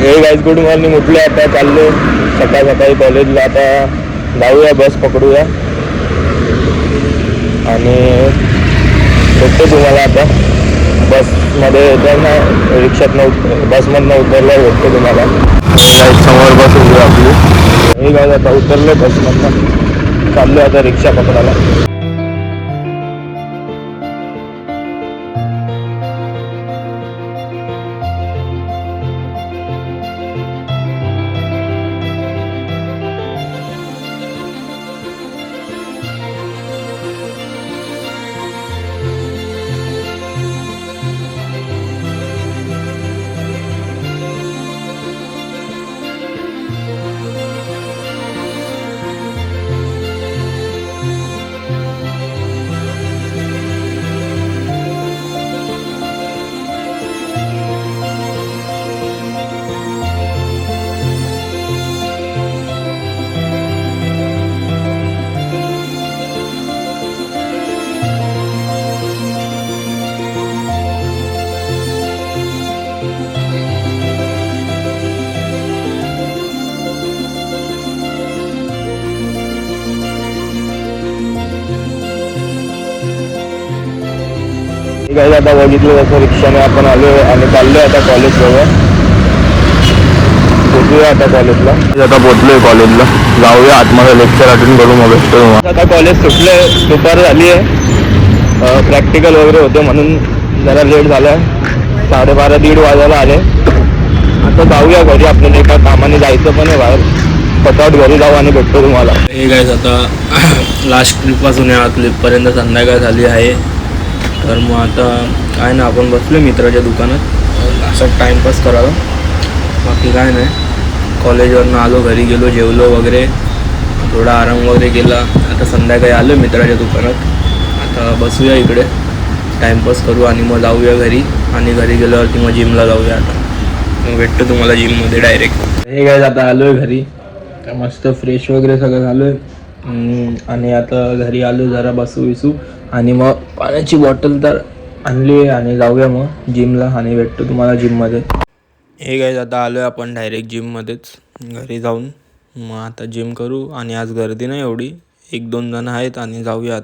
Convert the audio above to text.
हे guys good morning. उठले आता, चाललो सकाळ सकाळी कॉलेजला. आता जाऊया, बस पकडूया आणि भेटतो तुम्हाला आता बसमध्ये येतो ना. रिक्षातनं बसमधनं उतरल्यावर भेटतो तुम्हाला. गाईज समोर बस उभी आपली. हे गाईज आता उतरलो बसमधनं, चाललो आता रिक्षा पकडायला. गाईज आता बघितलं जसं रिक्षाने आपण आलो आणि चाललो आता कॉलेजजवळ. पोचूया आता कॉलेजला. आता पोचलोय कॉलेजला. जाऊया आतमध्ये, लेक्चर अटेंड करू, मग भेटतो. आता कॉलेज सुटलंय, दुपार झाली आहे. प्रॅक्टिकल वगैरे होते म्हणून जरा लेट झालं आहे. 12:30-1:30 वाजायला आले. आता जाऊया घरी, आपल्याला एका कामाने जायचं पण आहे बाहेर. पटावट घरी जाऊ आणि भेटतो तुम्हाला. हे गाईज आता लास्ट ट्रिपपासून या ट्रिपपर्यंत संध्याकाळ झाली आहे. तर मग आता काय ना, आपण बसलो मित्राच्या दुकानात असं टाईमपास करावा, बाकी काय नाही. कॉलेजवरनं आलो, घरी गेलो, जेवलो वगैरे, थोडा आराम वगैरे केला. आता संध्याकाळी आलो मित्राच्या दुकानात. आता बसूया इकडे, टाईमपास करू आणि मग जाऊया घरी. आणि घरी गेल्यावरती मग जिमला जाऊया. आता मग भेटतो तुम्हाला जिममध्ये डायरेक्ट. हे काय आता आलो आहे घरी, मस्त फ्रेश वगैरे सगळं झालो आहे. आणि आता घरी आलो, जरा बसू आणि मग पाण्याची बॉटल तर आणली आहे आणि जाऊया मग जिमला आणि भेटतो तुम्हाला जिममध्ये. हे गाईज आता आलो आहे आपण डायरेक्ट जिममध्येच. घरी जाऊन मग आता जिम करू. आणि आज गर्दी नाही एवढी, 1-2 जण आहेत आणि जाऊया आता.